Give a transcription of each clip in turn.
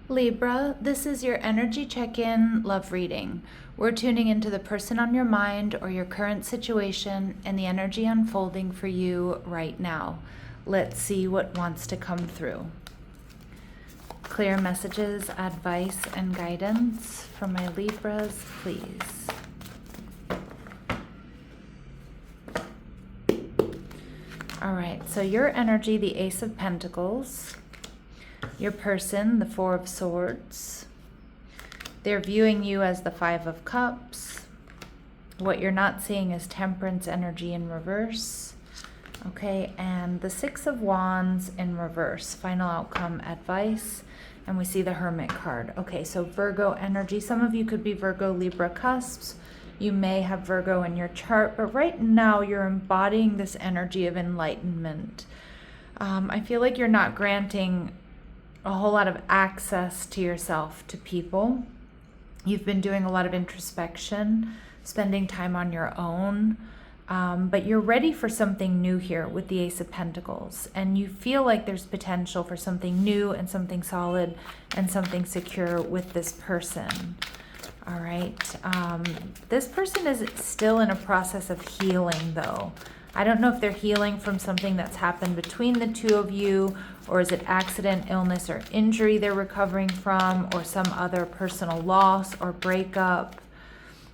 Libra, this is your energy check-in love reading. We're tuning into the person on your mind or your current situation and the energy unfolding for you right now. Let's see what wants to come through. Clear messages, advice, and guidance from my Libras, please. All right, so your energy, the Ace of Pentacles. Your person, the Four of Swords. They're viewing you as the Five of Cups. What you're not seeing is Temperance energy in reverse. Okay, and the Six of Wands in reverse. Final outcome, advice. And we see the Hermit card. Okay, so Virgo energy. Some of you could be Virgo, Libra cusps. You may have Virgo in your chart, but right now you're embodying this energy of enlightenment. I feel like you're not granting a whole lot of access to yourself, to people. You've been doing a lot of introspection, spending time on your own, but you're ready for something new here with the Ace of Pentacles, and you feel like there's potential for something new and something solid and something secure with this person. All right, this person is still in a process of healing though. I don't know if they're healing from something that's happened between the two of you, or is it accident, illness, or injury they're recovering from, or some other personal loss or breakup.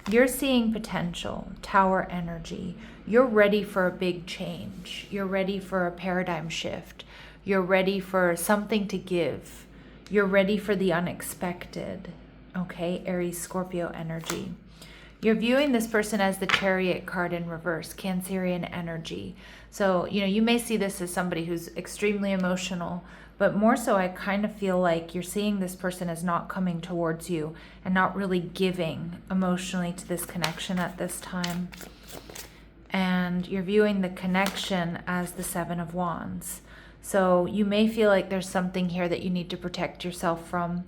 You're seeing potential, Tower energy. You're ready for a big change. You're ready for a paradigm shift. You're ready for something to give. You're ready for the unexpected. Okay, Aries, Scorpio energy. You're viewing this person as the Chariot card in reverse, Cancerian energy. So, you may see this as somebody who's extremely emotional, but more so I kind of feel like you're seeing this person as not coming towards you and not really giving emotionally to this connection at this time. And you're viewing the connection as the Seven of Wands. So you may feel like there's something here that you need to protect yourself from.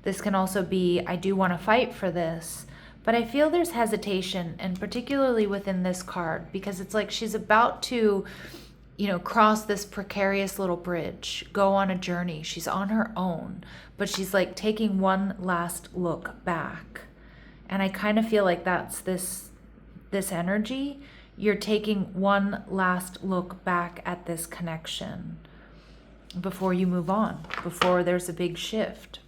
This can also be, I do want to fight for this, but I feel there's hesitation, and particularly within this card, because it's like she's about to, cross this precarious little bridge, go on a journey. She's on her own, but she's like taking one last look back. And I kind of feel like that's this energy. You're taking one last look back at this connection before you move on, before there's a big shift.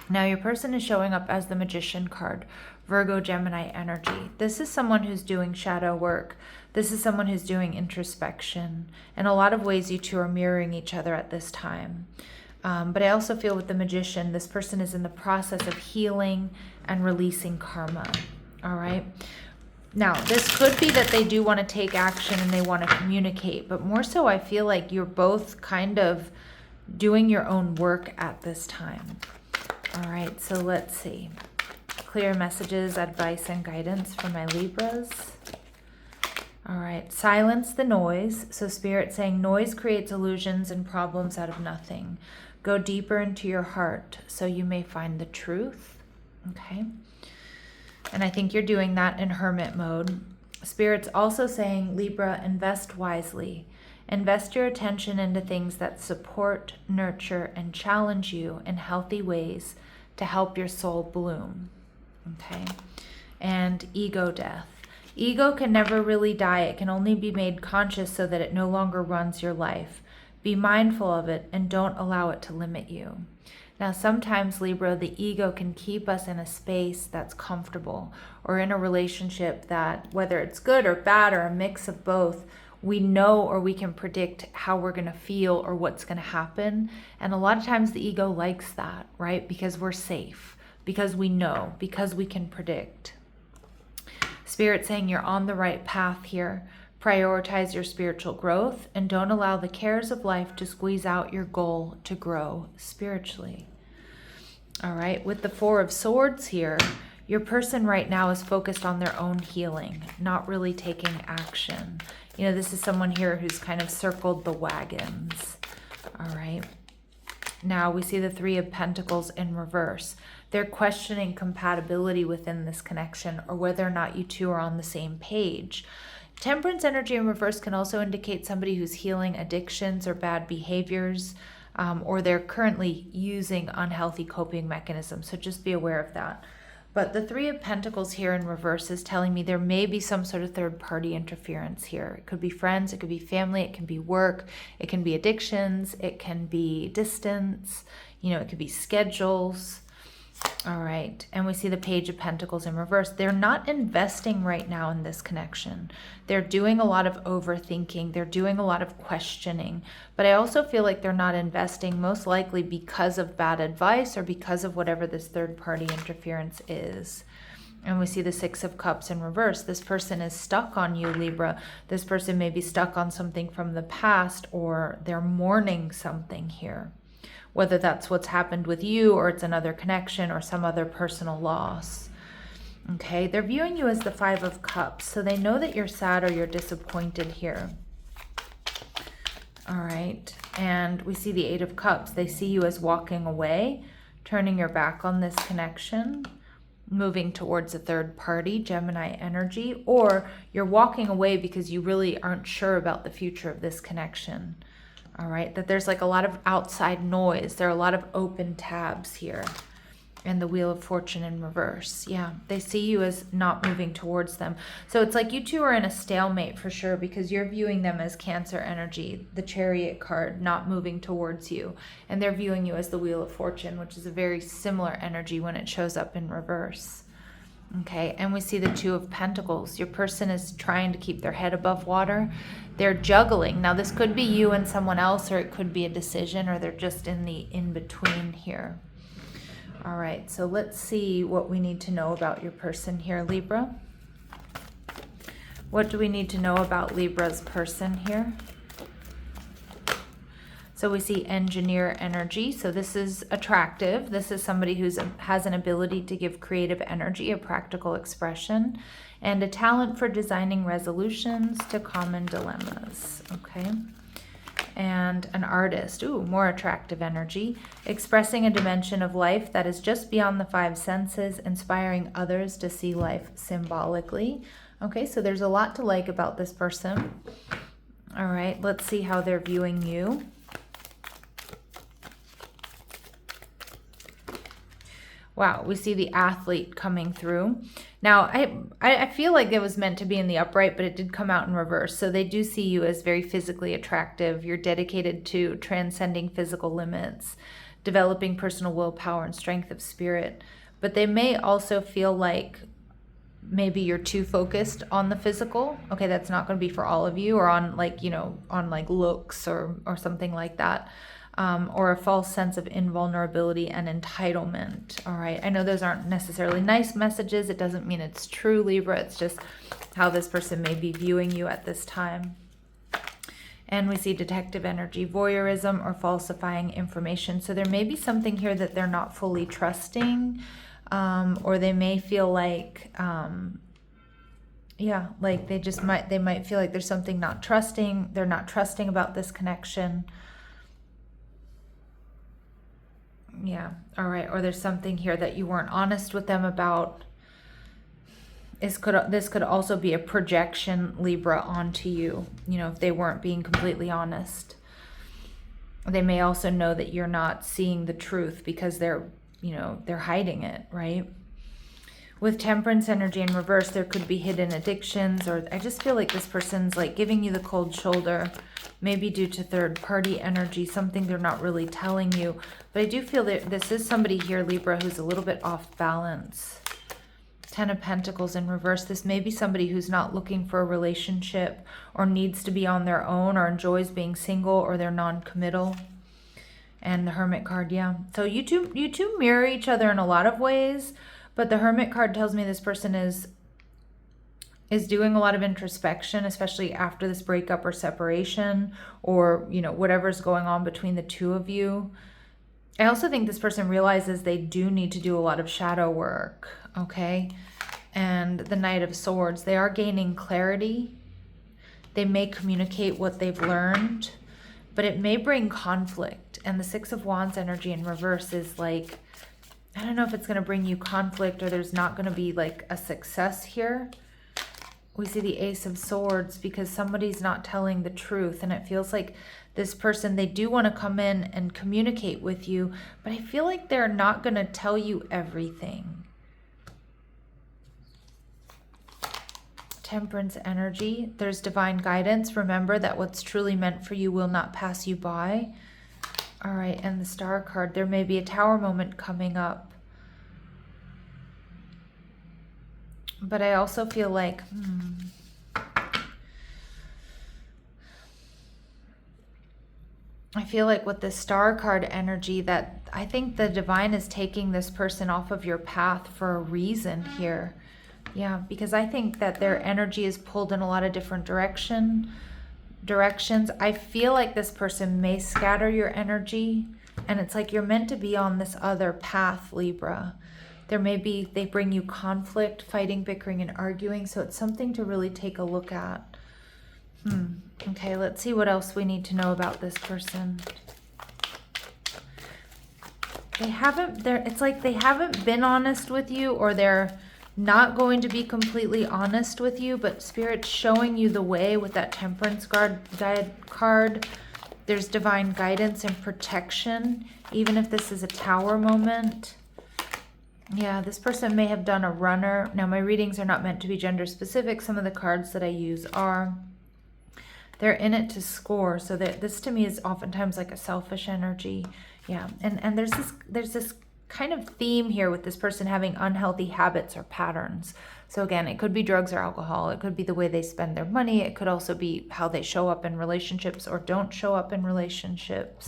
Now your person is showing up as the Magician card, Virgo, Gemini energy. This is someone who's doing shadow work. This is someone who's doing introspection. In a lot of ways, you two are mirroring each other at this time. But I also feel with the Magician, this person is in the process of healing and releasing karma. All right. Now, this could be that they do want to take action and they want to communicate, but more so I feel like you're both kind of doing your own work at this time. All right, so let's see. Clear messages, advice, and guidance for my Libras. All right, silence the noise. So Spirit saying noise creates illusions and problems out of nothing. Go deeper into your heart so you may find the truth. Okay. And I think you're doing that in hermit mode. Spirit's also saying, Libra, invest wisely. Invest your attention into things that support, nurture, and challenge you in healthy ways to help your soul bloom. Okay. And ego death. Ego can never really die. It can only be made conscious so that it no longer runs your life. Be mindful of it and don't allow it to limit you. Now, sometimes, Libra, the ego can keep us in a space that's comfortable, or in a relationship that, whether it's good or bad or a mix of both, we know or we can predict how we're going to feel or what's going to happen. And a lot of times the ego likes that, right? Because we're safe, because we know, because we can predict. Spirit saying you're on the right path here. Prioritize your spiritual growth and don't allow the cares of life to squeeze out your goal to grow spiritually. All right, with the Four of Swords here, your person right now is focused on their own healing, not really taking action. This is someone here who's kind of circled the wagons. All right. Now we see the Three of Pentacles in reverse. They're questioning compatibility within this connection, or whether or not you two are on the same page. Temperance energy in reverse can also indicate somebody who's healing addictions or bad behaviors. or they're currently using unhealthy coping mechanisms. So just be aware of that. But the Three of Pentacles here in reverse is telling me there may be some sort of third-party interference here. It could be friends, it could be family, it can be work, it can be addictions, it can be distance, it could be schedules. All right, and we see the Page of Pentacles in reverse. They're not investing right now in this connection. They're doing a lot of overthinking. They're doing a lot of questioning. But I also feel like they're not investing most likely because of bad advice or because of whatever this third-party interference is. And we see the Six of Cups in reverse. This person is stuck on you, Libra. This person may be stuck on something from the past, or they're mourning something here. Whether that's what's happened with you, or it's another connection, or some other personal loss. Okay, they're viewing you as the Five of Cups, so they know that you're sad or you're disappointed here. All right, and we see the Eight of Cups. They see you as walking away, turning your back on this connection, moving towards a third party, Gemini energy, or you're walking away because you really aren't sure about the future of this connection. All right, that there's like a lot of outside noise. There are a lot of open tabs here. And the Wheel of Fortune in reverse. Yeah, they see you as not moving towards them. So it's like you two are in a stalemate for sure, because you're viewing them as Cancer energy, the Chariot card, not moving towards you. And they're viewing you as the Wheel of Fortune, which is a very similar energy when it shows up in reverse. Okay, and we see the Two of Pentacles. Your person is trying to keep their head above water. They're juggling. Now, this could be you and someone else, or it could be a decision, or they're just in the in-between here. All right, so let's see what we need to know about your person here, Libra. What do we need to know about Libra's person here? So we see Engineer energy. So this is attractive. This is somebody who has an ability to give creative energy, a practical expression, and a talent for designing resolutions to common dilemmas. Okay. And an artist. Ooh, more attractive energy. Expressing a dimension of life that is just beyond the five senses, inspiring others to see life symbolically. Okay, so there's a lot to like about this person. All right, let's see how they're viewing you. Wow, we see the athlete coming through. Now, I feel like it was meant to be in the upright, but it did come out in reverse. So they do see you as very physically attractive. You're dedicated to transcending physical limits, developing personal willpower and strength of spirit. But they may also feel like maybe you're too focused on the physical. Okay, that's not going to be for all of you, or on like, on like looks or something like that. Or a false sense of invulnerability and entitlement. All right, I know those aren't necessarily nice messages. It doesn't mean it's true, Libra. It's just how this person may be viewing you at this time. And we see detective energy, voyeurism, or falsifying information. So there may be something here that they're not fully trusting, or they may feel like, yeah, like they might feel like there's something not trusting. They're not trusting about this connection. Yeah, all right. Or there's something here that you weren't honest with them about. This could also be a projection, Libra, onto you, if they weren't being completely honest. They may also know that you're not seeing the truth because they're hiding it, right? With Temperance energy in reverse, there could be hidden addictions, or I just feel like this person's like giving you the cold shoulder, maybe due to third party energy, something they're not really telling you. But I do feel that this is somebody here, Libra, who's a little bit off balance. Ten of Pentacles in reverse. This may be somebody who's not looking for a relationship, or needs to be on their own, or enjoys being single, or they're non-committal. And the Hermit card, yeah. So you two mirror each other in a lot of ways. But the Hermit card tells me this person is doing a lot of introspection, especially after this breakup or separation, or, whatever's going on between the two of you. I also think this person realizes they do need to do a lot of shadow work, okay? And the Knight of Swords, they are gaining clarity. They may communicate what they've learned, but it may bring conflict. And the Six of Wands energy in reverse is like, I don't know if it's going to bring you conflict, or there's not going to be like a success here. We see the Ace of Swords because somebody's not telling the truth, and it feels like This person, they do want to come in and communicate with you, but I feel like they're not going to tell you everything. Temperance energy. There's divine guidance. Remember that what's truly meant for you will not pass you by. All right, and the Star card. There may be a Tower moment coming up. But I also feel like, I feel like with the Star card energy that I think the divine is taking this person off of your path for a reason here. Yeah, because I think that their energy is pulled in a lot of different directions. I feel like this person may scatter your energy, and it's like you're meant to be on this other path, Libra. There may be, they bring you conflict, fighting, bickering, and arguing, so it's something to really take a look at. Okay, let's see what else we need to know about this person. It's like they haven't been honest with you, or they're not going to be completely honest with you, but Spirit's showing you the way with that Temperance guide card. There's divine guidance and protection, even if this is a Tower moment. Yeah, this person may have done a runner. Now, my readings are not meant to be gender specific. Some of the cards that I use are. They're in it to score. So that this to me is oftentimes like a selfish energy. Yeah, and there's this kind of theme here with this person having unhealthy habits or patterns. So again, it could be drugs or alcohol. It could be the way they spend their money. It could also be how they show up in relationships or don't show up in relationships.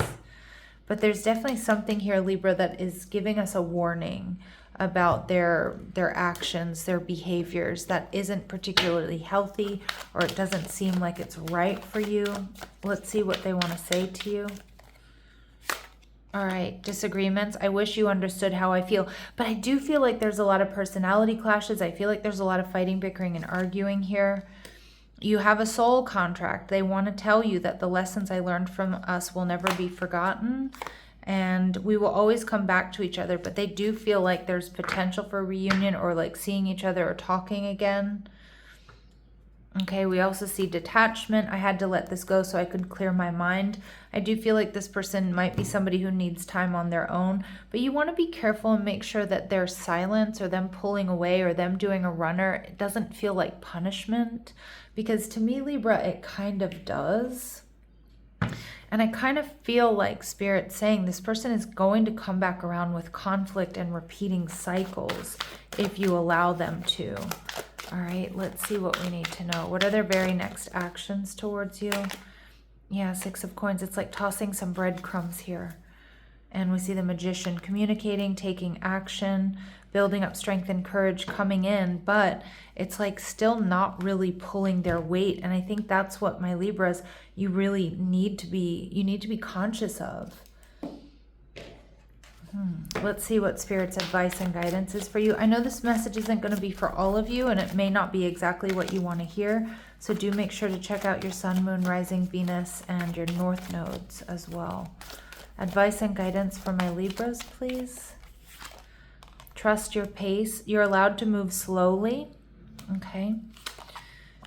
But there's definitely something here, Libra, that is giving us a warning about their actions, their behaviors that isn't particularly healthy, or it doesn't seem like it's right for you. Let's see what they want to say to you. All right, disagreements. I wish you understood how I feel, but I do feel like there's a lot of personality clashes. I feel like there's a lot of fighting, bickering, and arguing here. You have a soul contract. They want to tell you that the lessons I learned from us will never be forgotten, and we will always come back to each other, but they do feel like there's potential for reunion or like seeing each other or talking again. Okay, we also see detachment. I had to let this go so I could clear my mind. I do feel like this person might be somebody who needs time on their own, but you want to be careful and make sure that their silence or them pulling away or them doing a runner, it doesn't feel like punishment, because to me, Libra, it kind of does. And I kind of feel like Spirit saying this person is going to come back around with conflict and repeating cycles if you allow them to. All right, let's see what we need to know. What are their very next actions towards you? Yeah, 6 of Coins. It's like tossing some breadcrumbs here. And we see the Magician communicating, taking action, building up strength and courage, coming in, but it's like still not really pulling their weight. And I think that's what my Libras, you really need to be conscious of. Let's see what Spirit's advice and guidance is for you. I know this message isn't going to be for all of you, and it may not be exactly what you want to hear. So do make sure to check out your Sun, Moon, Rising, Venus, and your North nodes as well. Advice and guidance for my Libras, please. Trust your pace. You're allowed to move slowly. Okay.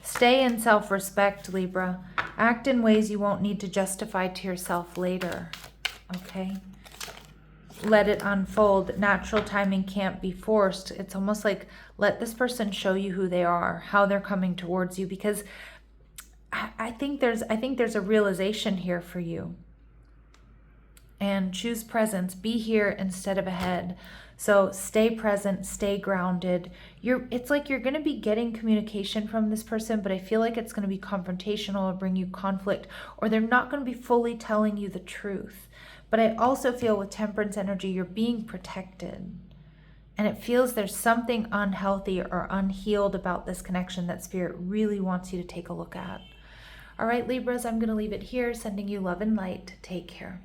Stay in self-respect, Libra. Act in ways you won't need to justify to yourself later. Okay. Let it unfold. Natural timing can't be forced. It's almost like let this person show you who they are, how they're coming towards you, because I think there's a realization here for you. And choose presence. Be here instead of ahead. So stay present, stay grounded. It's like you're going to be getting communication from this person, but I feel like it's going to be confrontational or bring you conflict, or they're not going to be fully telling you the truth. But I also feel with Temperance energy, you're being protected. And it feels there's something unhealthy or unhealed about this connection that Spirit really wants you to take a look at. All right, Libras, I'm going to leave it here. Sending you love and light. Take care.